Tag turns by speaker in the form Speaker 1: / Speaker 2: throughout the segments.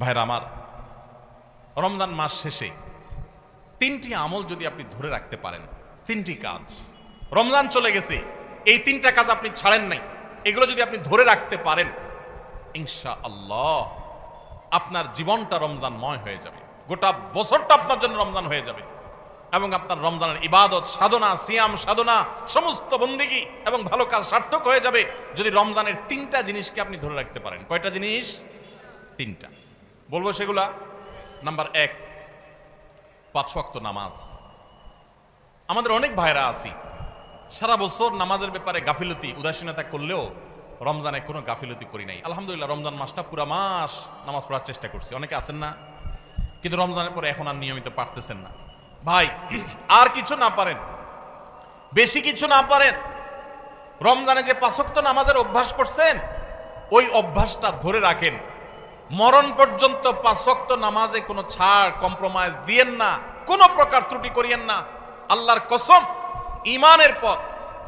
Speaker 1: ভাইরা আমার, রমজান মাস শেষে তিনটি আমল যদি আপনি ধরে রাখতে পারেন, তিনটি কাজ, রমজান চলে গেছে, এই তিনটা কাজ আপনি ছাড়েন নাই, এগুলো যদি আপনি ধরে রাখতে পারেন, ইনশাআল্লাহ আপনার জীবনটা রমজানময় হয়ে যাবে, গোটা বছরটা আপনার জন্য রমজান হয়ে যাবে এবং আপনার রমজানের ইবাদত সাধনা, সিয়াম সাধনা, সমস্ত বন্দেগী এবং ভালো কাজ সার্থক হয়ে যাবে যদি রমজানের তিনটা জিনিসকে আপনি ধরে রাখতে পারেন। কয়টা জিনিস? তিনটা বলবো সেগুলা। নাম্বার 1, 5 ওয়াক্ত নামাজ। আমাদের অনেক ভাইরা আছি সারা বছর নামাজের ব্যাপারে গাফিলতি উদাসীনতা করলেও রমজানে কোনো গাফিলতি করি নাই। আলহামদুলিল্লাহ রমজান মাসটা পুরা মাস নামাজ পড়ার চেষ্টা করছি। অনেকে আছেন না, কিন্তু রমজানের পরে এখন আর নিয়মিত পারতেছেন না। ভাই, আর কিছু না পারেন, বেশি কিছু না পারেন, রমজানে যে 5 ওয়াক্ত নামাজের অভ্যাস করছেন ওই অভ্যাসটা ধরে রাখেন। মরণ পর্যন্ত 5 ওয়াক্ত নামাজে কোনো ছাড় কম্প্রোমাইজ দিয়েন না, কোনো প্রকার ত্রুটি করিয়েন না। আল্লাহর কসম, ঈমানের পর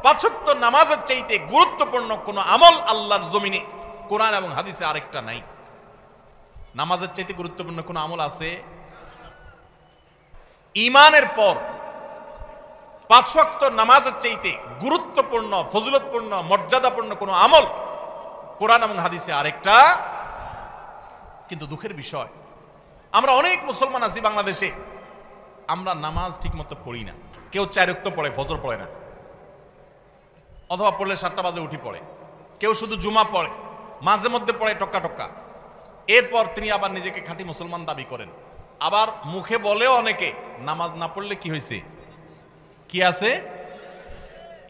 Speaker 1: 5 ওয়াক্ত নামাজের চাইতে গুরুত্বপূর্ণ কোনো আমল আল্লাহর জমিনে কোরআন এবং হাদিসে আরেকটা নাই। নামাজের চাইতে গুরুত্বপূর্ণ কোনো আমল আছে? ঈমানের পর 5 ওয়াক্ত নামাজের চাইতে গুরুত্বপূর্ণ, ফজিলতপূর্ণ, মর্যাদাপূর্ণ কোনো আমল কোরআন এবং হাদিসে আরেকটা। কিন্তু দুঃখের বিষয়, আমরা অনেক মুসলমান আছি বাংলাদেশে, আমরা নামাজ ঠিক মতো পড়ি না। কেউ 4 ওয়াক্ত পড়ে, ফজর পড়ে না, অথবা পড়লে 7টা বাজে উঠি পড়ে। কেউ শুধু জুমা পড়ে, মাঝে মধ্যে পড়ে টক্কা টক্কা। এরপর তিনি আবার নিজেকে খাঁটি মুসলমান দাবি করেন। আবার মুখে বলেও অনেকে, নামাজ না পড়লে কি হয়েছে? কি আছে?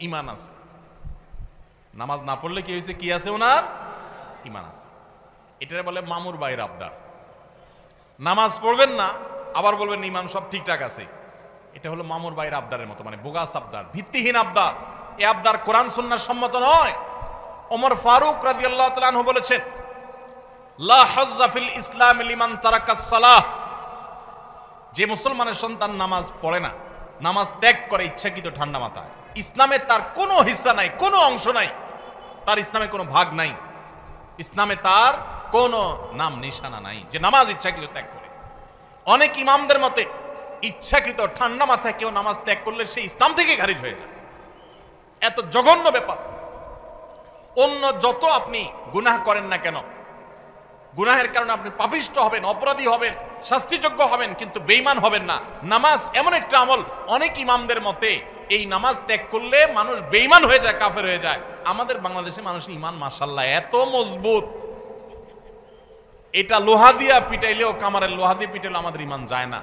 Speaker 1: ঈমান আছে। নামাজ না পড়লে কি হয়েছে? কি আছে? ওনার ঈমান আছে। এটা বলে মামুর ভাইয়ের আবদার। নামাজ পড়বেন না, আবার বলবেন ঈমান সব ঠিকঠাক আছে। এটা হলো মামুর ভাইয়ের আবদারের মতো, মানে বোগাস আবদার, ভিত্তিহীন আবদার। এই আবদার কোরআন সুন্নাহর সম্মত নয়। ওমর ফারুক রাদিয়াল্লাহু তাআলা আনহু বলেছেন, লা হাজ্জা ফিল ইসলাম লিমান তারাকাস সালাহ। যে মুসলমানের সন্তান নামাজ পড়ে না, নামাজ ত্যাগ করে ইচ্ছাকৃত ঠান্ডা মাথায়, ইসলামে তার কোনো হিস্সা নাই, কোনো অংশ নাই, তার ইসলামে কোনো ভাগ নাই, ইসলামে তার কোনো নাম নিশানা নাই, যে নামাজ ইচ্ছাকৃত ত্যাগ করে। অনেক ইমামদের মতে ইচ্ছাকৃত ঠান্ডা মাথায় কেউ নামাজ ত্যাগ করলে সে ইসলাম থেকে খারিজ হয়ে যায়। এত জঘন্য ব্যাপার। অন্য যত আপনি গুনাহ করেন না কেন, গুনাহের কারণে আপনি পাপিষ্ঠ হবেন, অপরাধী হবেন, শাস্তিযোগ্য হবেন, কিন্তু বেঈমান হবেন না। নামাজ এমন একটা আমল, অনেক ইমামদের মতে এই নামাজ ত্যাগ করলে মানুষ বেঈমান হয়ে যায়, কাফের হয়ে যায়। আমাদের বাংলাদেশে মানুষের ঈমান মাশাআল্লাহ এত মজবুত, এটা লোহা দিয়া পিটাইলেও, কামারের লোহা দিয়ে পিটাইলেও আমাদের ঈমান যায় না।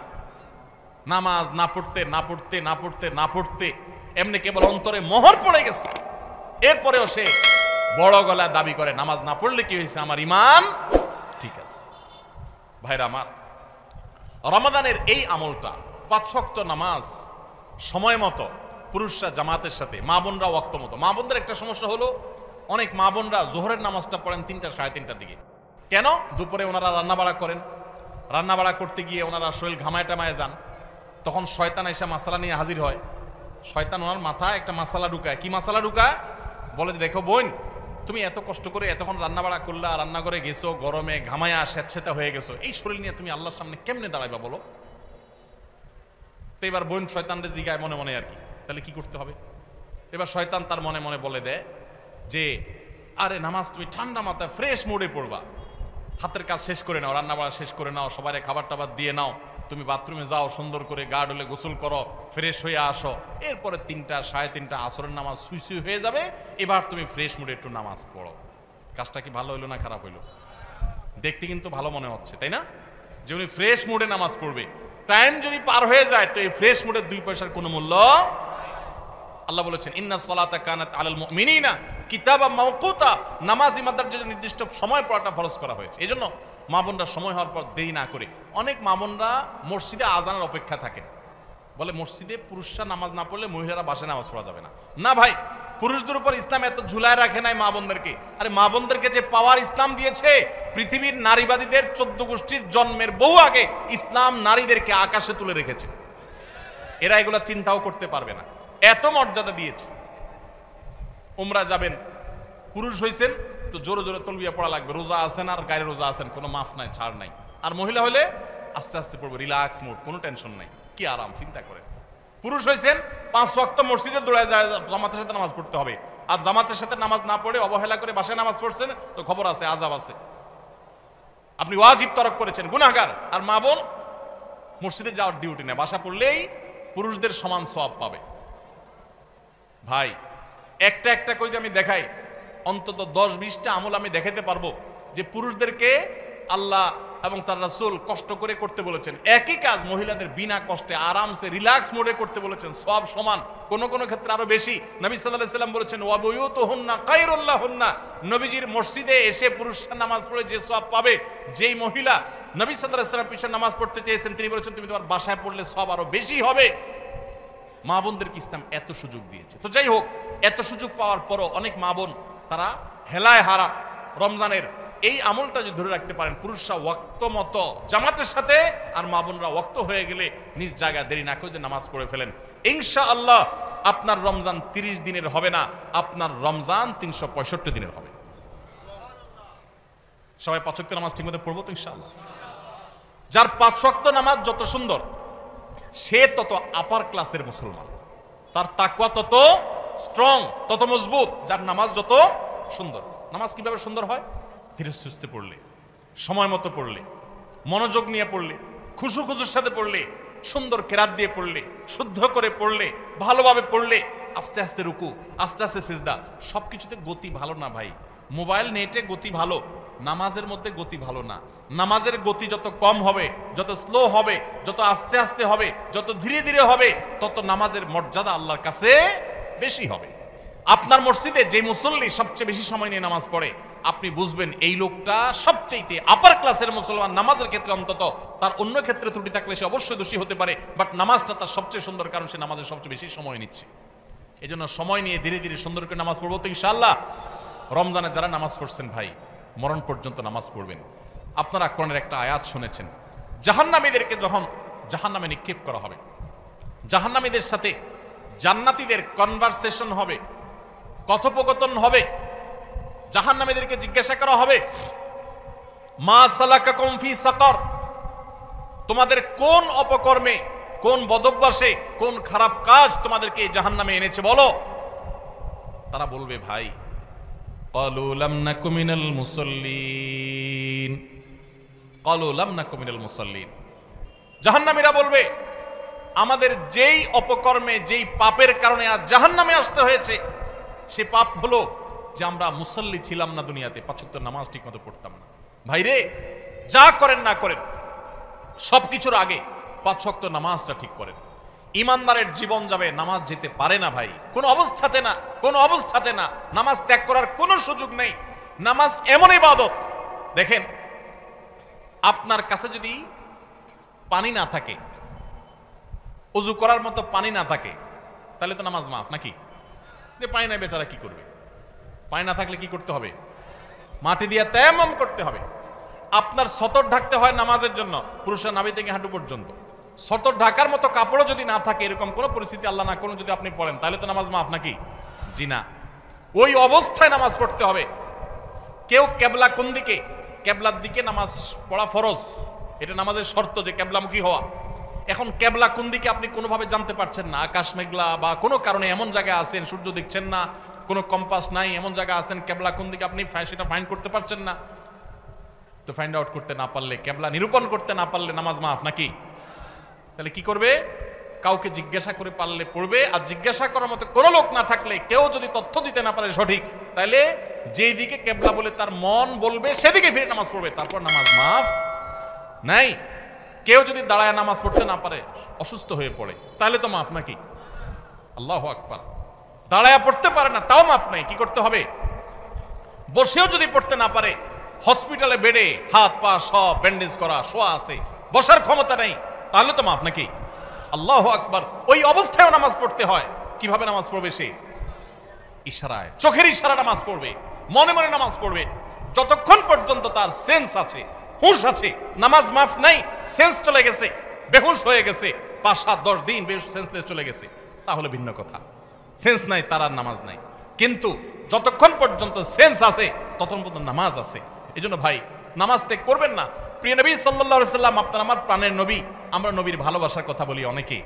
Speaker 1: নামাজ না পড়তে না পড়তে না পড়তে না পড়তে এমনি কেবল অন্তরে মোহর পড়ে গেছে, এরপরেও সে বড় গলায় দাবি করে নামাজ না পড়লে কি হয়েছে, আমার ঈমান ঠিক আছে। ভাইরা আমার, রমাদানের এই আমলটা 5 ওয়াক্ত নামাজ সময় মতো, পুরুষরা জামাতের সাথে, মা বোনরা ওয়াক্ত মতো। মা বোনদের একটা সমস্যা হলো, অনেক মা বোনরা জোহরের নামাজটা পড়েন 3টা, 3:30টার দিকে। কেন? দুপুরে ওনারা রান্না বাড়া করেন, রান্না বাড়া করতে গিয়ে ওনারা শরীর ঘামায় টামায় যান, তখন শয়তান এসে মাসালা নিয়ে হাজির হয়। শয়তান ওনার মাথায় একটা মাসালা ঢুকায়। কি মাসালা ঢুকায়? বলে, দেখো বোন, তুমি এত কষ্ট করে এতক্ষণ রান্না বাড়া করলা, রান্না করে গেছো, গরমে ঘামায়া স্যাঁতস্যাঁতে হয়ে গেছো, এই শরীর নিয়ে তুমি আল্লাহর সামনে কেমনে দাঁড়াইবা বলো? তো এবার বোন শয়তানরে জিগায় মনে মনে আর কি, তাহলে কি করতে হবে? এবার শয়তান তার মনে মনে বলে দেয় যে, আরে নামাজ তুমি ঠান্ডা মাথায় ফ্রেশ মুডে পড়বা, হাতের কাজ শেষ করে নাও, রান্না বাড়া শেষ করে নাও, সবাই খাবার টাবার দিয়ে নাও, তুমি বাথরুমে যাও, সুন্দর করে গা ডলে গোসল করো, ফ্রেশ হয়ে আসো, এরপরে 3টা, 3:30 আসরের নামাজ সুই সুই হয়ে যাবে, এবার তুমি ফ্রেশ মুডে একটু নামাজ পড়ো। কাজটা কি ভালো হইলো না খারাপ হইলো? দেখতে কিন্তু ভালো মনে হচ্ছে, তাই না? যে উনি ফ্রেশ মুডে নামাজ পড়বে। টাইম যদি পার হয়ে যায় তো এই ফ্রেশ মুডের 2 পয়সার কোনো মূল্য। আল্লাহ বলেছেন, ইন্নাস সালাতা কানাত আলাল মুমিনিনা কিতাবাম মাওকুতা, নামাজ ইমানদার জন্য নির্দিষ্ট সময় পড়াটা ফরজ করা হয়েছে। এজন্য মা বোনরা সময় হওয়ার পর দেরি না করে, অনেক মা বোনরা মসজিদে আজানের অপেক্ষা থাকেন, বলে মসজিদে পুরুষরা নামাজ না পড়লে মহিলারা বাসায় নামাজ পড়া যাবে না। না ভাই, পুরুষদের উপর ইসলাম এত ঝুলায় রাখে নাই মা বোনদেরকে। আরে মা বোনদেরকে যে পাওয়ার ইসলাম দিয়েছে, পৃথিবীর নারীবাদীদের 14 গোষ্ঠীর জন্মের বহু আগে ইসলাম নারীদেরকে আকাশে তুলে রেখেছে। এরা এগুলো চিন্তাও করতে পারবে না, এত মর্যাদা দিয়েছে। উমরা যাবেন, পুরুষ হইছেন, তো জোরে জোরে তলবিয়া পড়া লাগবে, রোজা আছেন আর গায়ে রোজা আছেন, কোনো মাফ নাই, ছাড় নাই। আর মহিলা হলে আস্তে আস্তে পড়বে, রিল্যাক্স মুড, কোনো টেনশন নাই, কি আরাম, চিন্তা করে। পুরুষ হয়েছেন 5 ওয়াক্ত মসজিদে দৌড়ায় যায়, জামাতের সাথে নামাজ পড়তে হবে। আর জামাতের সাথে নামাজ না পড়ে অবহেলা করে বাসায় নামাজ পড়ছেন তো খবর আছে, আযাব আছে, আপনি ওয়াজিব তরক করেছেন, গুনাহগার। আর মা বোন মসজিদে যাওয়ার ডিউটি নেই, বাসা পড়লেই পুরুষদের সমান সওয়াব পাবে। ভাই একটা একটা করে আমি দেখাই, অন্তত 10-20টা আমল আমি দেখাতে পারবো যে পুরুষদেরকে আল্লাহ এবং তার রাসূল কষ্ট করে করতে বলেছেন। একই কাজ মহিলাদের বিনা কষ্টে আরামসে রিল্যাক্স মোডে করতে বলেছেন, সওয়াব সমান, কোন কোন ক্ষেত্রে আরো বেশি। নবী সাল্লাল্লাহু আলাইহি সাল্লাম বলেছেন ওয়া বুয়ুতুহুন্না খায়রুল লাহুন্না, নবীজির মসজিদে এসে পুরুষরা নামাজ পড়ে যে সওয়াব পাবে, যেই মহিলা নবী সাল্লাল্লাহু আলাইহি সাল্লাম পিছনে নামাজ পড়তে চেয়েছেন তিনি বলেছেন তুমি তোমার বাসায় পড়লে সওয়াব আরো বেশি হবে। মা বোনদেরকে ইসলাম এত সুযোগ দিয়েছে। তো যাই হোক, এত সুযোগ পাওয়ার পরও অনেক মা বোন তারা হেলায় হারা রমজানের এই আমলটা যদি ধরে রাখতে পারেন, পুরুষরা ওয়াক্ত মতো জামাতের সাথে আর মা বোনরা ওয়াক্ত হয়ে গেলে নিজ জায়গায় দেরি না করে নামাজ পড়ে ফেলেন, ইনশাআল্লাহ আপনার রমজান 30 দিনের হবে না, আপনার রমজান 365 দিনের হবে। সবাই 5 ওয়াক্ত নামাজ ঠিকমতো পড়বো তো ইনশাআল্লাহ। যার 5 ওয়াক্ত নামাজ যত সুন্দর সে তত আপার ক্লাসের মুসলমান, তার তাকওয়া তত স্ট্রং, তত মজবুত। যার নামাজ যত সুন্দর, নামাজ কিভাবে সুন্দর হয়? ধীরে সুস্থে পড়লে, সময় মতো পড়লে, মনোযোগ নিয়ে পড়লে, খুশু খুশুর সাথে পড়লে, সুন্দর কেরাত দিয়ে পড়লে, শুদ্ধ করে পড়লে, ভালোভাবে পড়লে, আস্তে আস্তে রুকু, আস্তে আস্তে সিজদা। সবকিছুতে গতি ভালো না ভাই, মোবাইল নেটে গতি ভালো, নামাজের মধ্যে গতি ভালো না। নামাজের গতি যত কম হবে, যত স্লো হবে, যত আস্তে আস্তে হবে, যত ধীরে ধীরে হবে, তত নামাজের মর্যাদা আল্লাহর কাছে বেশি হবে। আপনার মসজিদে যে মুসল্লি সবচেয়ে বেশি সময় নিয়ে নামাজ পড়ে, আপনি বুঝবেন এই লোকটা সবচেয়ে আপার ক্লাসের মুসলমান। নামাজের ক্ষেত্রে অন্তত, তার অন্য ক্ষেত্রে ত্রুটি থাকলে সে অবশ্যই দোষী হতে পারে, বাট নামাজটা তার সবচেয়ে সুন্দর, কারণ সে নামাজের সবচেয়ে বেশি সময় নিচ্ছে। এই জন্য সময় নিয়ে ধীরে ধীরে সুন্দর করে নামাজ পড়বো তো ইনশাআল্লাহ। রমজানে যারা নামাজ পড়ছেন ভাই, মরণ পর্যন্ত নামাজ পড়বেন। আপনারা কোরআনের একটা আয়াত শুনেছেন, জাহান্নামীদেরকে যখন জাহান্নামে নিক্ষেপ করা হবে, জাহান্নামীদের সাথে জান্নাতীদের কনভারসেশন হবে, কথোপকথন হবে। জাহান্নামীদেরকে জিজ্ঞাসা করা হবে মা সালাকাকুম ফি সাকার, তোমাদের কোন অপকর্মে, কোন বদভ্যাসে, কোন খারাপ কাজ তোমাদেরকে জাহান্নামে এনেছে বলো। তারা বলবে ভাই ক্বালু লাম নাকু মিনাল মুসাল্লিন, ক্বালু লাম নাকু মিনাল মুসাল্লিন। জাহান্নামীরা বলবে আমাদের যেই অপকর্মে, যেই পাপের কারণে আজ জাহান্নামে আসতে হয়েছে, সে পাপ হলো যে আমরা মুসল্লি ছিলাম না দুনিয়াতে, 5 ওয়াক্ত নামাজ ঠিকমতো পড়তাম না। ভাইরে, যা করেন না করেন সবকিছুর আগে 5 ওয়াক্ত নামাজটা ঠিক করেন। ইমানদারের জীবন যাবে, নামাজ যেতে পারে না ভাই, কোনো অবস্থাতে না, কোনো অবস্থাতে না। নামাজ ত্যাগ করার কোনো সুযোগ নেই। নামাজ এমন ইবাদত, দেখেন আপনার কাছে যদি পানি না থাকে, ওযু করার মতো পানি না থাকে, তাহলে তো নামাজ মাফ নাকি? যে পানি নাই বেচারা কি করবে? পানি না থাকলে কি করতে হবে? মাটি দিয়ে তায়াম্মুম করতে হবে। আপনার সতর ঢাকতে হয় নামাজের জন্য, পুরুষের নাভি থেকে হাঁটু পর্যন্ত। সতর ঢাকার মতো কাপড়ও যদি না থাকে, এরকম কোন পরিস্থিতি আল্লাহ না করুন যদি আপনি পড়েন, তাহলে তো নামাজ মাফ নাকি? জি না। ওই অবস্থায় নামাজ পড়তে হবে। কেউ কেবলা কোন দিকে, কেবলার দিকে নামাজ পড়া ফরজ, এটা নামাজের শর্ত যে কেবলামুখী হওয়া। এখন কেবলা কোন দিকে আপনি কোনোভাবে জানতে পারছেন না, আকাশ মেঘলা বা কোনো কারণে এমন জায়গায় আছেন সূর্য দেখছেন না, কোনো কম্পাস নাই, এমন জায়গা আছেন কেবলা কোন দিকে আপনি সেটা ফাইন্ড করতে পারছেন না। তো ফাইন্ড আউট করতে না পারলে, কেবলা নিরূপণ করতে না পারলে নামাজ মাফ নাকি? তাহলে কি করবে? কাউকে জিজ্ঞাসা করে পারলে পড়বে। আর জিজ্ঞাসা করার মতো কোনো লোক না থাকলে, কেউ যদি তথ্য দিতে না পারে সঠিক, তাহলে যেই দিকে কেবলা বলে তার মন বলবে সেদিকে ফিরে নামাজ পড়বে, তারপর নামাজ মাফ নাই। কেউ যদি দাঁড়ায় নামাজ পড়তে না পারে, অসুস্থ হয়ে পড়ে, তাহলে তো মাফ নাকি? আল্লাহু আকবার। দাঁড়ায় পড়তে পারে না, তাও মাফ নাই। কি করতে হবে? বসেও যদি পড়তে না পারে, হসপিটালে বেডে হাত পা সব ব্যান্ডেজ করা, শোয়া আছে, বসার ক্ষমতা নেই, তাহলে তো মাফ নাকি? আল্লাহু আকবার। ওই অবস্থায় নামাজ পড়তে হয়। কিভাবে নামাজ পড়বে সে? ইশারায়, চোখের ইশারা নামাজ পড়বে, মনে মনে নামাজ পড়বে, যতক্ষণ পর্যন্ত তার সেন্স আছে, হুঁশ আছে। নামাজ মাফ নাই, সেন্স চলে গেছে, বেহুশ হয়ে গেছে, 5, 7, 10 দিন বেহুশ সেন্সলেস চলে গেছে, তাহলে ভিন্ন কথা। সেন্স নাই, তার আর নামাজ নাই। কিন্তু যতক্ষণ পর্যন্ত সেন্স আছে ততক্ষণ পর্যন্ত নামাজ আছে। এই জন্য ভাই নামাজ ত্যাগ করবেন না। প্রিয় নবী সাল্লাল্লাহু আলাইহি সাল্লাম আপনার আমার প্রাণের নবী, আমরা নবীর ভালোবাসার কথা বলি অনেকে।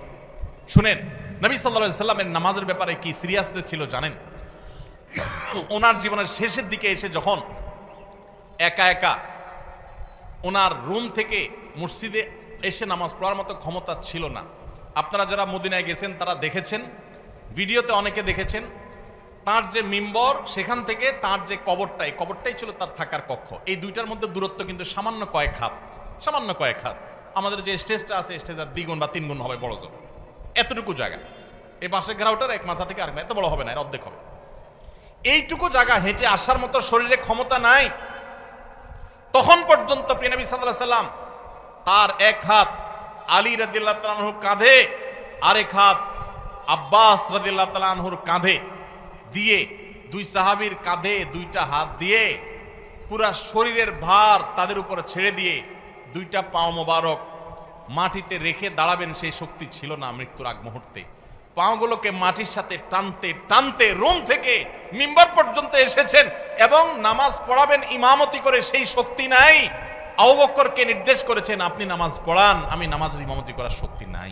Speaker 1: শুনেন, নবী সাল্লাল্লাহু আলাইহি সাল্লামের নামাজের ব্যাপারে কি সিরিয়াসনেস ছিল জানেন? ওনার জীবনের শেষের দিকে এসে যখন একা একা ওনার রুম থেকে মসজিদে এসে নামাজ পড়ার মতো ক্ষমতা ছিল না। আপনারা যারা মদিনায় গেছেন তারা দেখেছেন, ভিডিওতে অনেকে দেখেছেন, তার যে মিম্বর সেখান থেকে তার যে কবরটাই ছিল তার থাকার কক্ষ। এই দুইটার মধ্যে দূরত্ব কিন্তু সামান্য কয়েক হাত। আমাদের যে স্টেজটা আছে স্টেজের 2 গুণ বা 3 গুণ হবে বড় জোর, এতটুকু জায়গা। এই পাশের গ্রাউটার এক মাথা থেকে আরেক মাথা, এত বড় হবে না, এর অর্ধেক হবে। এইটুকু জায়গা হেঁটে আসার মতো শরীরে ক্ষমতা নাই। তখন পর্যন্ত প্রিয় নবী সাল্লাল্লাহু আলাইহি সাল্লাম তার এক হাত আলী রাদিয়াল্লাহু তাআলা আনহুর কাঁধে, আরেক হাত আব্বাস রাদিয়াল্লাহু তাআলা আনহুর কাঁধে দিয়ে, 2 সাহাবীর কাঁধে 2টা হাত দিয়ে পুরা শরীরের ভার তাদের উপরে ছেড়ে দিয়ে 2টা পাও মোবারক মাটিতে রেখে দাঁড়াবেন সেই শক্তি ছিল না মৃত্যুর আগ মুহূর্তে। পাগুলোকে মাটির সাথে টানতে টানতে রুম থেকে মিম্বার পর্যন্ত এসেছেন এবং নামাজ পড়াবেন ইমামতি করে সেই শক্তি নাই। আবু বকরকে নির্দেশ করেছেন আপনি নামাজ পড়ান, আমি নামাজের ইমামতি করার শক্তি নাই।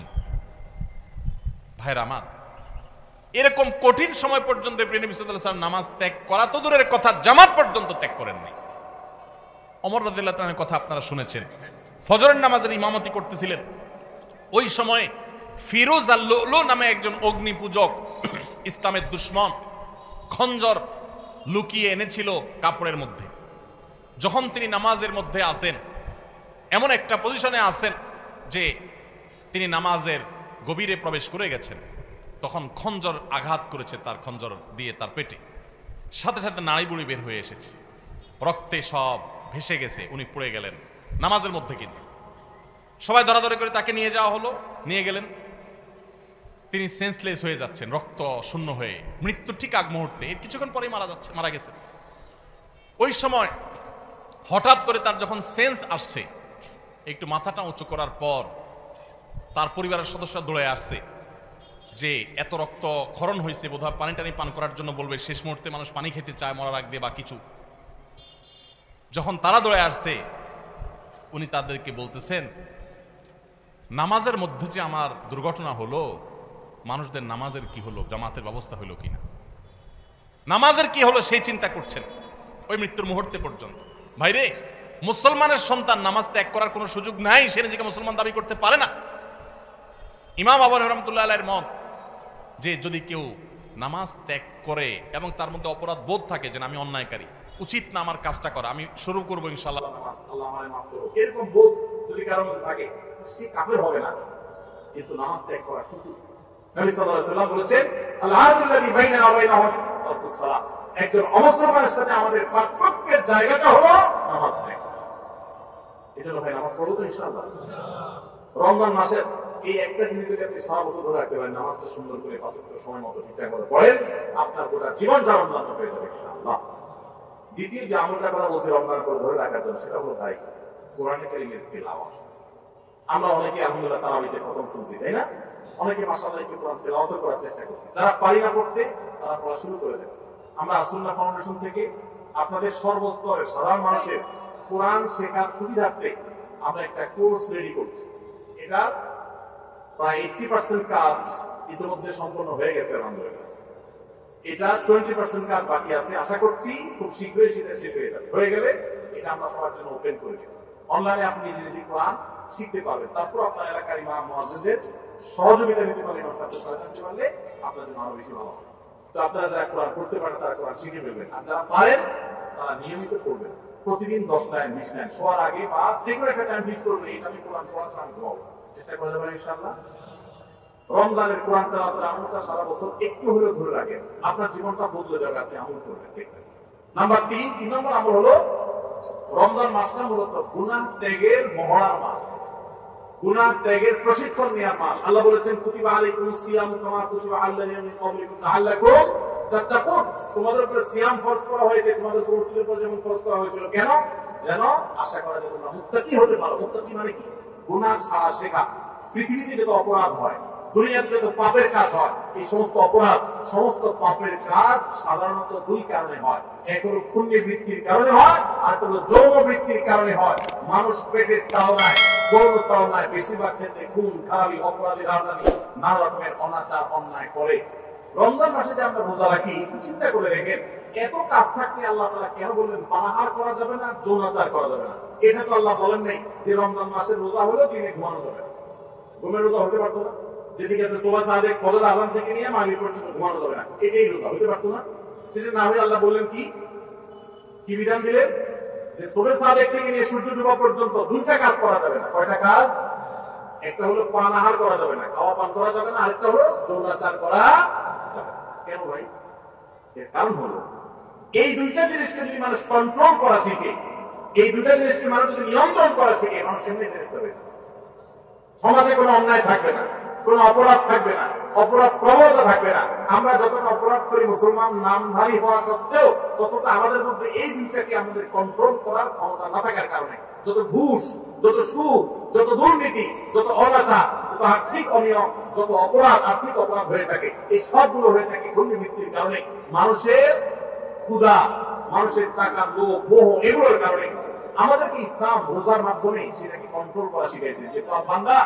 Speaker 1: ভাইরা আমার, এরকম কঠিন সময় পর্যন্ত প্রিয় নবী সাল্লাল্লাহু আলাইহি ওয়াসাল্লাম নামাজ ত্যাগ করা তো দূরের কথা, জামাত পর্যন্ত ত্যাগ করেননি। ওমর রাদিয়াল্লাহু তাআলার কথা আপনারা শুনেছেন, ফজরের নামাজের ইমামতি করতেছিলেন। ওই সময় ফিরোজ আল-লুলু নামে একজন অগ্নি পূজক, ইসলামের দুশমন, খঞ্জর লুকিয়ে এনেছিল কাপড়ের মধ্যে। যখন তিনি নামাজের মধ্যে আসেন, এমন একটা পজিশনে আসেন যে তিনি নামাজের গভীরে প্রবেশ করে গেছেন, তখন খঞ্জর আঘাত করেছে তার খঞ্জর দিয়ে তার পেটে, সাথে সাথে নাড়ি বুড়ি বের হয়ে এসেছে, রক্তে সব ভেসে গেছে, উনি পড়ে গেলেন নামাজের মধ্যে। কিন্তু সবাই ধরাধরি করে তাকে নিয়ে যাওয়া হলো, নিয়ে গেলেন, তিনি সেন্সলেস হয়ে যাচ্ছেন, রক্ত শূন্য হয়ে, মৃত্যুর ঠিক আগ মুহূর্তে, এর কিছুক্ষণ পরেই মারা গেছেন। ওই সময় হঠাৎ করে তার যখন সেন্স আসছে, একটু মাথাটা উঁচু করার পর তার পরিবারের সদস্য দৌড়ে আসছে যে এত রক্ত ক্ষরণ হয়েছে, বোধহয় পানি টানি পান করার জন্য বলবে, শেষ মুহূর্তে মানুষ পানি খেতে চায় মরার আগ দিয়ে বা কিছু। যখন তারা দৌড়ে আসছে, উনি তাদেরকে বলতেছেন নামাজের মধ্যে যে আমার দুর্ঘটনা হলো, মানুষদের নামাজের কি হলো, জামাতের ব্যবস্থা হলো কিনা, নামাজের কি হলো সেই চিন্তা করছেন ওই মৃত্যুর মুহূর্তে পর্যন্ত। ভাইরে, মুসলমানের সন্তান নামাজ ত্যাগ করার কোনো সুযোগ নাই, সে নিজেকে মুসলমান দাবি করতে পারে না। ইমাম আবু হানিফা রাহমাতুল্লাহি আলাইহির মত যে যদি কেউ নামাজ ত্যাগ করে এবং তার মধ্যে অপরাধ বোধ থাকে যে আমি অন্যায়কারী, উচিত না আমার কাজটা করা, আমি শুরু করবো ইনশাআল্লাহ, আল্লাহ আমারে মাফ করুন, এরকম বোধ যদি কারোর মধ্যে থাকে সে কাফের হবে না, কিন্তু নামাজ ত্যাগ করা কিন্তু নবী সাল্লাল্লাহু আলাইহি ওয়াসাল্লাম বলেছেন আল-আহাদুল্লাযী বাইনানা ওয়া বাইনাহুম তারকুস সালাত, একজন অমুসলমানের সাথে আমাদের পার্থক্যের জায়গাটা হলো নামাজ ত্যাগ। এজন্য ভাই নামাজ পড়বো তো ইনশাআল্লাহ। রমজান মাসের এই একটা জিনিস যদি আপনি সারা বছর ধরে রাখতে পারেন, নামাজটা সুন্দর করে 5 ওয়াক্ত সময় মতো ঠিকঠাক মতো পড়েন, আপনার গোটা জীবন রমজান হয়ে যাবে ইনশাআল্লাহ। দ্বিতীয় যে আমলটা কথা বলছি রমজান করে ধরে রাখার জন্য, সেটা হলো ভাই কোরআনে কারীমের তিলাওয়াত। আমরা অনেকে আলহামদুলিল্লাহ তারাবিতে খতম শুনছি, তাই না? অনেকে মাশাআল্লাহ একটু কোরআন তেলাওয়াত করার চেষ্টা করছে। যারা পারি না পড়তে তারা পড়া শুরু করে দেন। আমরা সুন্নাহ ফাউন্ডেশন থেকে আপনাদের সর্বস্তরের সাধারণ মানুষের কোরআন শেখার সুবিধার্থে আমরা একটা কোর্স রেডি করছি। এটা প্রায় 80% কাজ ইতিমধ্যে সম্পন্ন হয়ে গেছে আলহামদুলিল্লাহ। এটা 20% কাজ বাকি আছে, আশা করছি খুব শীঘ্রই সেটা শেষ হয়ে যাবে। হয়ে গেলে এটা আমরা সবার জন্য ওপেন করে দেব। অনলাইনে আপনি নিজে নিজে কোরআন শিখতে পারবেন, তারপর আপনার এলাকার ইমাম মুয়াজ্জিনদের সহযোগিতা নিতে পারলে, ইমাম সাহেবদের সহায়তা নিতে পারলে আপনার জন্য আরো বেশি ভালো হবে। তো আপনারা যারা কোরআন পড়তে পারেন তারা কোরআন শিখে ফেলবেন, আর যারা পারেন তারা নিয়মিত পড়বেন। প্রতিদিন 10 লাইন 20 লাইন শোয়ার আগে বা যে কোনো একটা টাইম ফিক্স করবেন, এটা আমি কোরআন পড়ার সময় ঘুমাবো, চেষ্টা করা যাবে ইনশাআল্লাহ। রমজানের কোরআন তেলাওয়াতের আমলটা সারা বছর একটু হলেও ধরে রাখেন, আপনার জীবনটা বদলে যাবে, আপনি আমল করবেন। নাম্বার 3 নম্বর আমল হলো রমজান মাসটা মূলত গুনাহ ত্যাগের মহড়ার মাস, গুনাহ ত্যাগের প্রশিক্ষণ নেওয়ার মাস। আল্লাহ বলেছেন কুতিবা আলাইকুমুস সিয়ামু কামা কুতিবা আলাল্লাযিনা মিন ক্বাবলিকুম লাআল্লাকুম তাত্তাকুন, তোমাদের উপর সিয়াম ফরজ করা হয়েছে, তোমাদের পূর্বপুরুষদের উপর যেমন ফরজ করা হয়েছিল। কেন? যেন আশা করা যায় তোমরা মুত্তাকি হতে পারো। মুত্তাকি মানে কি? গুনাহ ছাড়া শেখা। পৃথিবীতে যত অপরাধ হয়
Speaker 2: দুনিয়াতে যত পাপের কাজ হয়, এই সমস্ত অপরাধ, সমস্ত পাপের কাজ সাধারণত দুই কারণে হয়। এক হলো পুণ্য বৃত্তির কারণে হয়, আর হলো যৌন বৃত্তির কারণে হয়। মানুষ পেটের তাড়নায়, যৌন তাড়নায় বেশিরভাগ ক্ষেত্রে খুন খারাপি, অপরাধী, রাজধানী, নানা রকমের অনাচার অন্যায় করে। রমজান মাসে যে আমরা রোজা রাখি, একটু চিন্তা করে দেখেন, এত কাজ থাকতে আল্লাহ তাআলা কেন বললেন পানাহার করা যাবে না, যৌনাচার করা যাবে না? এটা তো আল্লাহ বলেন নাই যে রমজান মাসের রোজা হলো দিনে ঘুমানো যাবে না। ঘুমের রোজা হতে পারতো না যে ঠিক আছে সুবহ সাদেক ফজর আযান থেকে নিয়ে মাগরিব পর্যন্ত ঘুমানো যাবে না, এটাই রোজা হতে পারতো না? সেটা না হয়ে আল্লাহ বললেন কি বিধান দিলেন? যে সুবহ সাদেক থেকে নিয়ে সূর্য ডোবা পর্যন্ত দুইটা কাজ করা যাবে না। কয়টা কাজ? একটা হলো পানাহার করা যাবে না, খাওয়া পান করা যাবে না, আরেকটা হলো যৌনাচার করা যাবে না। কেন ভাই? এর কারণ হলো এই দুইটা জিনিসকে যদি মানুষ কন্ট্রোল করা শিখে, এই দুইটা জিনিসকে মানুষ যদি নিয়ন্ত্রণ করা শিখে, মানুষ কেমনি জিনিস হবে? সমাজে কোনো অন্যায় থাকবে না, কোনো অপরাধ থাকবে না, অপরাধ প্রবণতা থাকবে না। আমরা যতটা অপরাধ করি মুসলমান নামধারী হওয়া সত্ত্বেও, ততটা আমাদের মধ্যে এই দুইটাকে আমাদের কন্ট্রোল করার ক্ষমতা না থাকার কারণে যত ঘুষ, যত সুদ, যত দুর্নীতি, যত অনাচার, যত আর্থিক অনিয়ম, যত অপরাধ, আর্থিক অপরাধ হয়ে থাকে, এই সবগুলো হয়ে থাকে দুর্নীতির কারণে, মানুষের ক্ষুধা, মানুষের টাকার লোভ, মোহ, এগুলোর কারণে। আমাদেরকে ইসলাম রোজার মাধ্যমে সেটাকে কন্ট্রোল করা শিখাইছে যে বান্দা,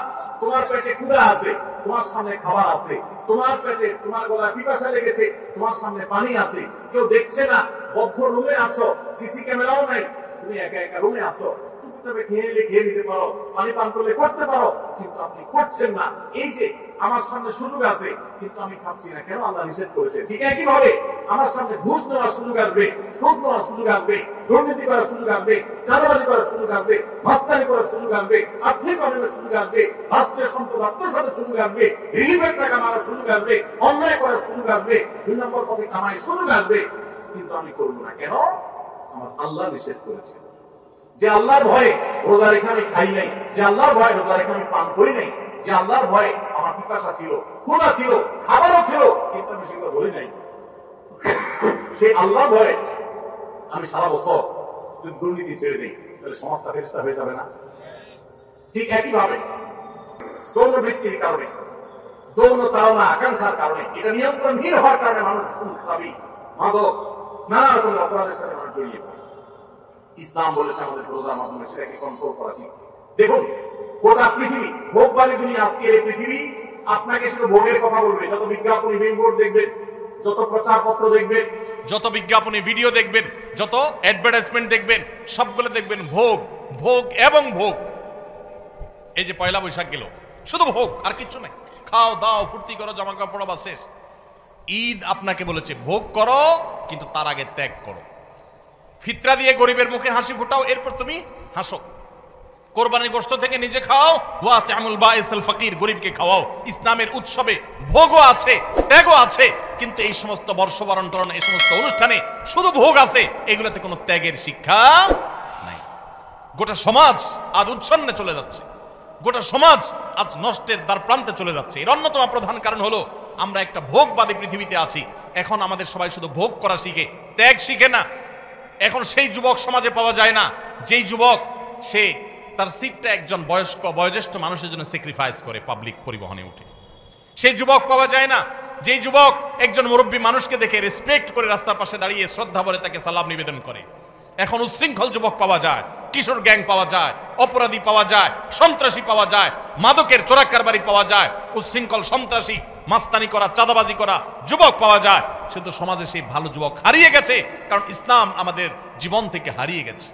Speaker 2: তোমার পেটে ক্ষুধা আছে, তোমার সামনে খাবার আছে, তোমার পেটে, তোমার গলায় পিপাসা লেগেছে, তোমার সামনে পানি আছে, কেউ দেখছে না, বদ্ধ রুমে আছো, সিসি ক্যামেরাও নাই, তুমি একা একা রুমে আছো, চুপচাপে খেয়ে নিতে পারো, পানি পান করলে করতে পারো, কিন্তু আপনি করছেন না। এই যে আমার সামনে সুযোগ আছে কিন্তু আমি খাচ্ছি না, কেন? আল্লাহ নিষেধ করেছে। ঠিক একইভাবে আমার সামনে ঘুষ নেওয়ার সুযোগ আসবে, সুদ নেওয়ার সুযোগ আসবে, দুর্নীতি করার সুযোগ আসবে, চাঁদাবাজি করার সুযোগ আসবে, মাস্তানি করার সুযোগ আসবে, আর্থিক অনিয়মের সুযোগ আসবে, রাষ্ট্রের সম্পদ আত্মসাতের সুযোগ আসবে, রিলিফের টাকা মারার সুযোগ আসবে, অন্যায় করার সুযোগ আসবে, 2 নম্বর পথে কামাই সুযোগ আসবে, কিন্তু আমি করবো না। কেন? আমার আল্লাহ নিষেধ করেছে। যে আল্লাহর ভয়ে রোজা রেখে আমি খাই নাই, যে আল্লাহর ভয়ে রোজা রেখে আমি পান করি নাই, যে আল্লাহর ভয়ে আমার পিপাসা ছিল, ক্ষুধা ছিল, খাবারও ছিল, কিন্তু আমি সেগুলো বলি নাই, সেই আল্লাহর ভয়ে আমি সারা বছর যদি দুর্নীতি ছেড়ে দিই, তাহলে সমাজটা ফেরেশতা হয়ে যাবে না? ঠিক একইভাবে যৌন বৃত্তির কারণে, যৌন তাড়না, আকাঙ্ক্ষার কারণে, এটা নিয়ন্ত্রণহীন হওয়ার কারণে মানুষ খুন, খারাপি, মাদক, নানা রকমের অপরাধের সাথে মানুষ জড়িয়ে পড়ে। ইসলাম বলেছে আমাদের রোজার মাধ্যমে সেটাকে কন্ট্রোল করা শিখি। দেখুন, গোটা পৃথিবী, ভোগবাদী দুনিয়া, আজকের এই পৃথিবী আপনাকে শুধু ভোগের কথা বলবে। যত বিজ্ঞাপনী বিলবোর্ড দেখবেন, যত প্রচারপত্র দেখবেন,
Speaker 1: যত বিজ্ঞাপনী ভিডিও দেখবেন, যত অ্যাডভার্টাইজমেন্ট দেখবেন, সবগুলো দেখবেন ভোগ, ভোগ এবং ভোগ। এই যে পয়লা বৈশাখ গেল, শুধু ভোগ, আর কিচ্ছু নাই। খাও দাও, ফুর্তি করো, জামা কাপড় পরা, বাস শেষ। ঈদ আপনাকে বলেছে ভোগ করো, কিন্তু তার আগে ত্যাগ করো। ফিতরা দিয়ে গরিবের মুখে হাসি ফুটাও, এরপর তুমি হাসো। কোরবানির গোশত থেকে নিজে খাও, ওয়া তা'মুল বাইসাল ফকির, গরিবকে খাওয়াও। ইসলামের উৎসবে ভোগও আছে, ত্যাগও আছে, কিন্তু এই সমস্ত বর্ষবরণ টরণ, এই সমস্ত অনুষ্ঠানে শুধু ভোগ আছে, এগুলোতে কোনো ত্যাগের শিক্ষা নাই। গোটা সমাজ আজ উচ্ছন্নে চলে যাচ্ছে, গোটা সমাজ আজ নষ্টের দ্বার প্রান্তে চলে যাচ্ছে। এর অন্যতম প্রধান কারণ হলো আমরা একটা ভোগবাদী পৃথিবীতে আছি। এখন আমাদের সবাই শুধু ভোগ করা শিখে, ত্যাগ শিখে না। এখন সেই যুবক সমাজে পাওয়া যায় না যেই যুবক সে তার সিটটা একজন বয়োজ্যেষ্ঠ মানুষের জন্য স্যাক্রিফাইস করে পাবলিক পরিবহনে উঠে। সেই যুবক পাওয়া যায় না যেই যুবক একজন মুরব্বী মানুষকে দেখে রেসপেক্ট করে রাস্তার পাশে দাঁড়িয়ে শ্রদ্ধা ভরে তাকে সালাম নিবেদন করে। এখন উচ্ছৃঙ্খল যুবক পাওয়া যায়, কিশোর গ্যাং পাওয়া যায়, অপরাধী পাওয়া যায়, সন্ত্রাসী পাওয়া যায়, মাদকের চোরাকারবারি পাওয়া যায়, উচ্ছৃঙ্খল সন্ত্রাসী, মাস্তানি করা, চাঁদাবাজি করা যুবক পাওয়া যায়। কিন্তু সমাজে সেই ভালো যুবক হারিয়ে গেছে, কারণ ইসলাম আমাদের জীবন থেকে হারিয়ে গেছে।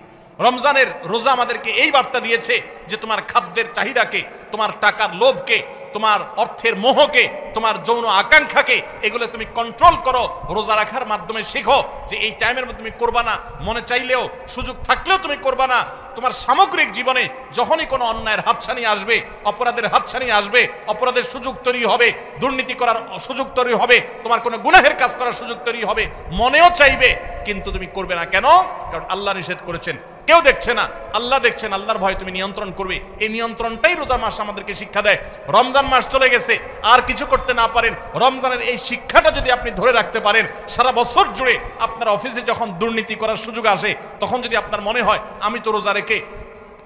Speaker 1: রমজানের রোজা আমাদেরকে এই বার্তা দিয়েছে যে তোমার খাদ্যের চাহিদাকে, তোমার টাকার লোভকে, তোমার অর্থের মোহকে, তোমার যৌন আকাঙ্ক্ষাকে, এগুলো তুমি কন্ট্রোল করো। রোজা রাখার মাধ্যমে শেখো যে এই টাইমের মধ্যে তুমি করবা না, মনে চাইলেও, সুযোগ থাকলেও তুমি করবা না। তোমার সামগ্রিক জীবনে যখনই কোনো অন্যায়ের হাতছানি আসবে, অপরাধের হাতছানি আসবে, অপরাধের সুযোগ তৈরি হবে, দুর্নীতি করার সুযোগ তৈরি হবে, তোমার কোনো গুনাহের কাজ করার সুযোগ তৈরি হবে, মনেও চাইবে, কিন্তু তুমি করবে না। কেন? কারণ আল্লাহ নিষেধ করেছেন, কেউ দেখছে না, আল্লাহ দেখছেন। আল্লাহর ভয় তুমি নিয়ন্ত্রণ করবে। এই নিয়ন্ত্রণটাই রোজা মাস আমাদেরকে শিক্ষা দেয়। রমজান মাস চলে গেছে, আর কিছু করতে না পারেন, রমজানের এই শিক্ষাটা যদি আপনি ধরে রাখতে পারেন, সারা বছর জুড়ে আপনার অফিসে যখন দুর্নীতি করার সুযোগ আসে, তখন যদি আপনার মনে হয় আমি তো রোজা রেখে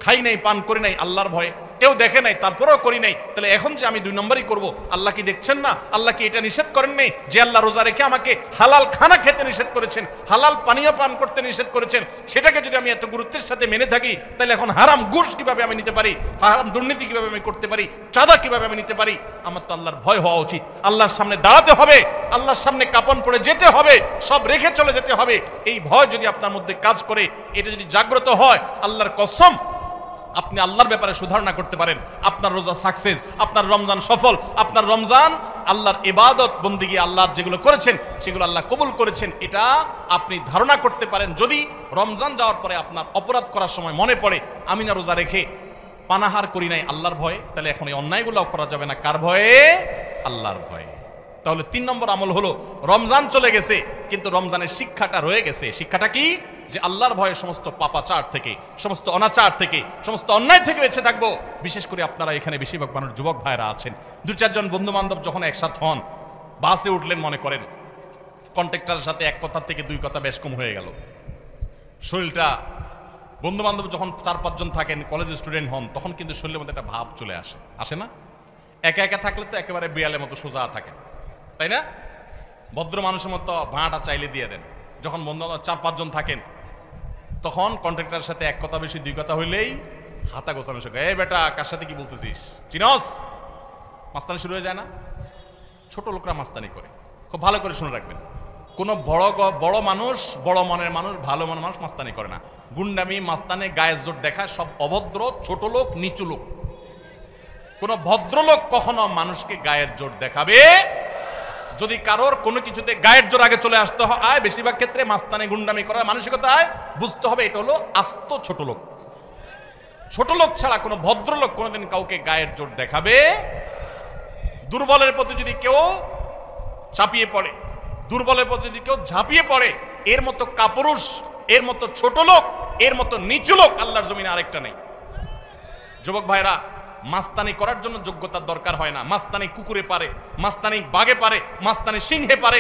Speaker 1: খাই নাই, পান করি নাই, আল্লাহর ভয়ে কেউ দেখে নাই, তারপরেও করি নাই, তাহলে এখন যে আমি 2 নম্বরই করব, আল্লাহ কি দেখছেন না? আল্লাহ কি এটা নিষেধ করেন নাই যে আল্লাহ রোজা রেখে আমাকে হালাল খানা খেতে নিষেধ করেছেন, হালাল পানীয় পান করতে নিষেধ করেছেন? সেটাকে যদি আমি এত গুরুত্বের সাথে মেনে থাকি, তাহলে এখন হারাম ঘুষ কিভাবে আমি নিতে পারি, হারাম দুর্নীতি কিভাবে আমি করতে পারি, চাঁদা কিভাবে আমি নিতে পারি? আমার তো আল্লাহর ভয় হওয়া উচিত। আল্লাহর সামনে দাঁড়াতে হবে, আল্লাহর সামনে কাপন পড়ে যেতে হবে, সব রেখে চলে যেতে হবে। এই ভয় যদি আপনার মধ্যে কাজ করে, এটা যদি জাগ্রত হয়, আল্লাহর কসম আপনি আল্লাহর ব্যাপারে সুধারণা করতে পারেন, আপনার রোজা সাকসেস, আপনার রমজান সফল, আপনার রমজান আল্লাহর ইবাদত বন্দেগী আল্লাহর যেগুলো করেছেন সেগুলো আল্লাহ কবুল করেছেন, এটা আপনি ধারণা করতে পারেন। যদি রমজান যাওয়ার পরে আপনার অপরাধ করার সময় মনে পড়ে আমি না রোজা রেখে পানাহার করি নাই আল্লাহর ভয়ে, তাহলে এখন এই অন্যায়গুলো করা যাবে না। কার ভয়ে? আল্লাহর ভয়ে। তাহলে 3 নম্বর আমল হলো, রমজান চলে গেছে কিন্তু রমজানের শিক্ষাটা রয়ে গেছে। শিক্ষাটা কি? যে আল্লাহর ভয়ে সমস্ত পাপাচার থেকে, সমস্ত অনাচার থেকে, সমস্ত অন্যায় থেকে বেঁচে থাকবো। বিশেষ করে আপনারা এখানে বেশিরভাগ মানুষ যুবক ভাইরা আছেন, 2-4 জন বন্ধু বান্ধব যখন একসাথে হন, বাসে উঠলেন, মনে করেন কন্ট্রাক্টরের সাথে 1 কথা থেকে 2 কথা বেশ কম হয়ে গেল, শরীরটা, বন্ধু বান্ধব যখন 4-5 জন থাকেন, কলেজ স্টুডেন্ট হন, তখন কিন্তু শরীরের মধ্যে একটা ভাব চলে আসে, আসে না? একা একা থাকলে তো একেবারে বিড়ালের মতো সোজা থাকে, তাই না? ভদ্র মানুষের মতো ভাঁটা চাইলে দিয়ে দেন। যখন বন্ধু 4-5 জন থাকেন, তখন কন্ট্রাক্টরের সাথে 1 কথা বেশি 2 কথা হইলেই হাতা গোছানো শুরু, এই বেটা কার সাথে কি বলতেছিস, চিনস? মাস্তানি শুরু হয়ে যায় না? ছোট লোকরা মাস্তানি করে, খুব ভালো করে শুনে রাখবেন। কোনো বড় মানুষ, বড় মনের মানুষ, ভালো মনের মানুষ মাস্তানি করে না। গুন্ডামি, মাস্তানে, গায়ের জোর দেখা সব অভদ্র, ছোট লোক, নিচু লোক। কোন ভদ্রলোক কখনো মানুষকে গায়ের জোর দেখাবে? যদি কারোর কোনো কিছুতে গায়ের জোর আগে চলে আসতে হয়, বেশিরভাগ ক্ষেত্রে মাস্তানি গুন্ডামি করার মানসিকতায়, বুঝতে হবে এটা হলো আস্ত ছোট লোক। ছোট লোক ছাড়া কোনো ভদ্রলোক কোনোদিন কাউকে গায়ের জোর দেখাবে। দুর্বলের প্রতি যদি কেউ চাপিয়ে পড়ে, দুর্বলের প্রতি যদি কেউ ঝাঁপিয়ে পড়ে, এর মতো কাপুরুষ, এর মতো ছোট লোক, এর মতো নিচু লোক আল্লাহর জমিনে আরেকটা নেই। যুবক ভাইরা, মাস্তানি করার জন্য যোগ্যতার দরকার হয় না। মাস্তানি কুকুরে পারে, মাস্তানি বাঘে পারে, মাস্তানি সিংহে পারে,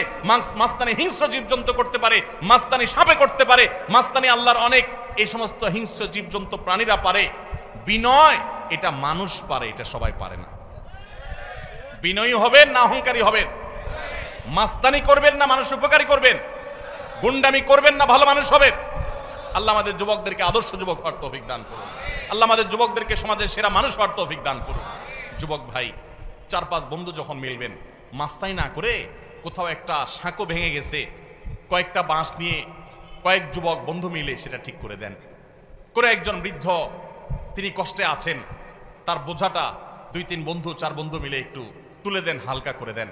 Speaker 1: মাস্তানি হিংস্র জীবজন্তু করতে পারে, মাস্তানি সাপে করতে পারে, মাস্তানি আল্লাহর অনেক এই সমস্ত হিংস্র জীবজন্তু প্রাণীরা পারে। বিনয় এটা মানুষ পারে, এটা সবাই পারে না। বিনয়ী হবেন না অহংকারী হবেন? মাস্তানি করবেন না মানুষ উপকারী করবেন? গুন্ডামি করবেন না ভালো মানুষ হবেন? আল্লাহ আমাদের যুবকদেরকে আদর্শ যুবক হওয়ার তৌফিক দান করুন। আল্লাহ আমাদের যুবকদেরকে সমাজের সেরা মানুষ হওয়ার তৌফিক দান করুন। যুবক ভাই, 4-5 বন্ধু যখন মিলবেন, মাস্তানি না করে কোথাও একটা সাঁকো ভেঙে গেছে, কয়েকটা বাঁশ নিয়ে কয়েক যুবক বন্ধু মিলে সেটা ঠিক করে দেন। করে একজন বৃদ্ধ, তিনি কষ্টে আছেন, তার বোঝাটা 2-3 বন্ধু, 4 বন্ধু মিলে একটু তুলে দেন, হালকা করে দেন।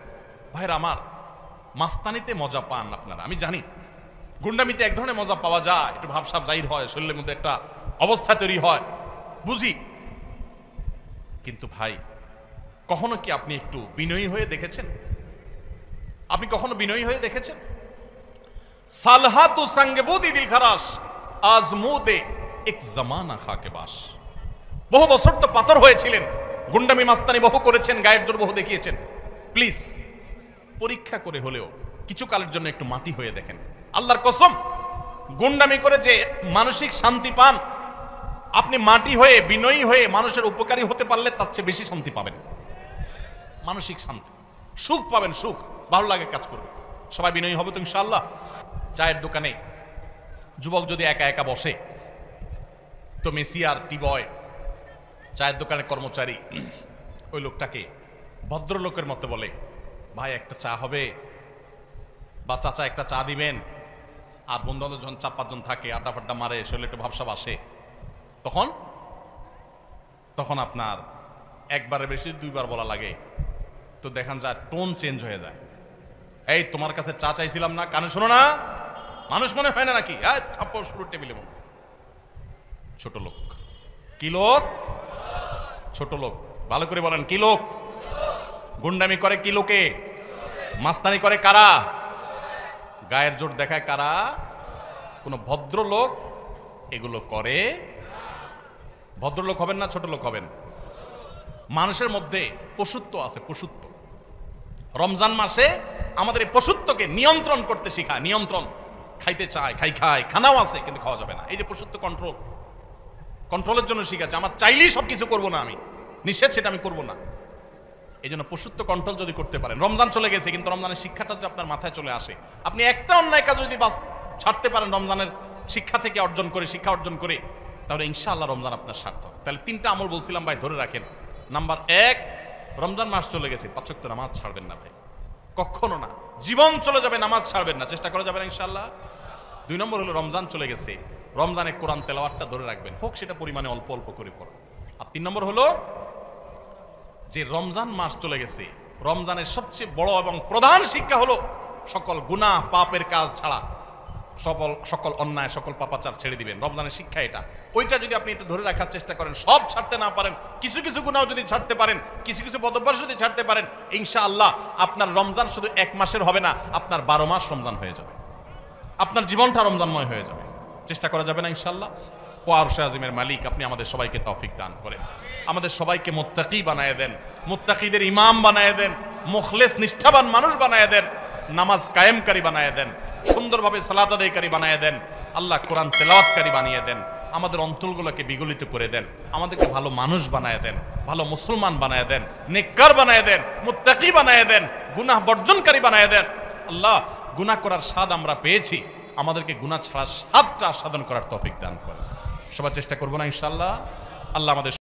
Speaker 1: ভাইরা আমার, মাস্তানিতে মজা পান আপনারা, আমি জানি। গুন্ডামিতে এক ধরনের মজা পাওয়া যায়, একটু ভাবসাব জাহির হয়, শরীরের মধ্যে একটা অবস্থা তৈরি হয়, বুঝি। কিন্তু ভাই, কখনো কি আপনি একটু বিনয়ী হয়ে দেখেছেন? আপনি কখনো বিনয়ী হয়ে দেখেছেন? সালহাতু সঙ্গে বুদি দিল খারাস আজমুদে এক জামানা খাকে বাস। বহু বছর তো পাথর হয়েছিলেন, গুন্ডামি মাস্তানি বহু করেছেন, গায়ের জোর বহু দেখিয়েছেন। প্লিজ পরীক্ষা করে হলেও কিছু কালের জন্য একটু মাটি হয়ে দেখেন। আল্লাহর কসম, গুন্ডামি করে যে মানসিক শান্তি পান, আপনি মাটি হয়ে, বিনয়ী হয়ে মানুষের উপকারী হতে পারলে তার চেয়ে বেশি শান্তি পাবেন। মানসিক শান্তি, সুখ পাবেন, সুখ, ভালো লাগে কাজ করবে। সবাই বিনয়ী হবে তো ইনশাআল্লাহ। চায়ের দোকানে যুবক যদি একা একা বসে, তো মেসিয়ার, টি বয়, চায়ের দোকানের কর্মচারী ওই লোকটাকে ভদ্রলোকের মতো বলে, ভাই একটা চা হবে, বা চাচা একটা চা দিবেন। আর বন্ধু বান্ধব যখন 4-5 জন থাকে, আড্ডা ফাড্ডা মারে, শরীরে একটু ভাবসাব আসে, তখন আপনার একবারে বেশি 2বার বলা লাগে, তো দেখান যায় টোন চেঞ্জ হয়ে যায়। এই তোমার কাছে চা চাইছিলাম না, কানে শোনো না? মানুষ মনে হয় না নাকি? থাপ্পড় শুরু টেবিলে মনে। ছোট লোক। কি লোক? ছোট লোক। ভালো করে বলেন, কি লোক? গুন্ডামি করে কি লোকে? মাস্তানি করে কারা? গায়ের জোর দেখায় কারা? কোন ভদ্রলোক এগুলো করে? ভদ্রলোক হবেন না ছোট লোক হবেন? মানুষের মধ্যে পশুত্ব আছে, পশুত্ব। রমজান মাসে আমাদের এই পশুত্বকে নিয়ন্ত্রণ করতে শিখায়। নিয়ন্ত্রণ, খাইতে চায়, খাই, খানাও আছে কিন্তু খাওয়া যাবে না। এই যে পশুত্ব, কন্ট্রোলের জন্য শিখাচ্ছে। আমার চাইলেই সবকিছু করবো না আমি, নিষেধ সেটা আমি করব না। এই জন্য পশুত্ব কন্ট্রোল যদি করতে পারেন, রমজান চলে গেছে কিন্তু রমজানের শিক্ষাটা যদি আপনার মাথায় চলে আসে, আপনি একটা অন্যায় কাজ যদি ছাড়তে পারেন রমজানের শিক্ষা থেকে শিক্ষা অর্জন করে, তাহলে ইনশাআল্লাহ রমজান আপনার সার্থক। তাহলে 3টা আমল বলছিলাম ভাই, ধরে রাখেন। নাম্বার 1, রমজান মাস চলে গেছে, 5 ওয়াক্ত নামাজ ছাড়বেন না ভাই, কখনো না। জীবন চলে যাবে, নামাজ ছাড়বেন না, চেষ্টা করা যাবে না ইনশাআল্লাহ। 2 নম্বর হলো রমজান চলে গেছে, রমজানে কোরআন তেলাওয়াতটা ধরে রাখবেন, হোক সেটা পরিমাণে অল্প অল্প করে পড়া। আর 3 নম্বর হলো যে রমজান মাস চলে গেছে, রমজানের সবচেয়ে বড় এবং প্রধান শিক্ষা হলো সকল গুনাহ পাপের কাজ ছাড়া সকল অন্যায় সকল পাপাচার ছেড়ে দিবেন। রমজানের শিক্ষা এটা। ওইটা যদি আপনি একটু ধরে রাখার চেষ্টা করেন, সব ছাড়তে না পারেন, কিছু কিছু গুনাহ যদি ছাড়তে পারেন, কিছু কিছু বদভ্যাস যদি ছাড়তে পারেন, ইনশাআল্লাহ আপনার রমজান শুধু 1 মাসের হবে না, আপনার 12 মাস রমজান হয়ে যাবে, আপনার জীবনটা রমজানময় হয়ে যাবে। চেষ্টা করা যাবে না ইনশাআল্লাহ। ও আরশে আজিমের মালিক, আপনি আমাদের সবাইকে তৌফিক দান করেন, আমাদের সবাইকে মুত্তাকি বানায় দেন, মুত্তাকিদের ইমাম বানায় দেন, মুখলেস নিষ্ঠাবান মানুষ বানায় দেন, নামাজ কায়েমকারী বানায় দেন, সুন্দরভাবে সালাত আদায়কারী বানায় দেন, আল্লাহ কোরআন তেলাওয়াতকারী বানিয়ে দেন, আমাদের অন্তরগুলোকে বিগলিত করে দেন, আমাদেরকে ভালো মানুষ বানায় দেন, ভালো মুসলমান বানায় দেন, নেককার বানায় দেন, মুত্তাকি বানায় দেন, গুনাহ বর্জনকারী বানায় দেন। আল্লাহ, গুনাহ করার স্বাদ আমরা পেয়েছি, আমাদেরকে গুনাহ ছাড়ার স্বাদটা আস্বাদন করার তৌফিক দান করেন। সবার চেষ্টা করবো না ইনশাআল্লাহ। আল্লাহ আমাদের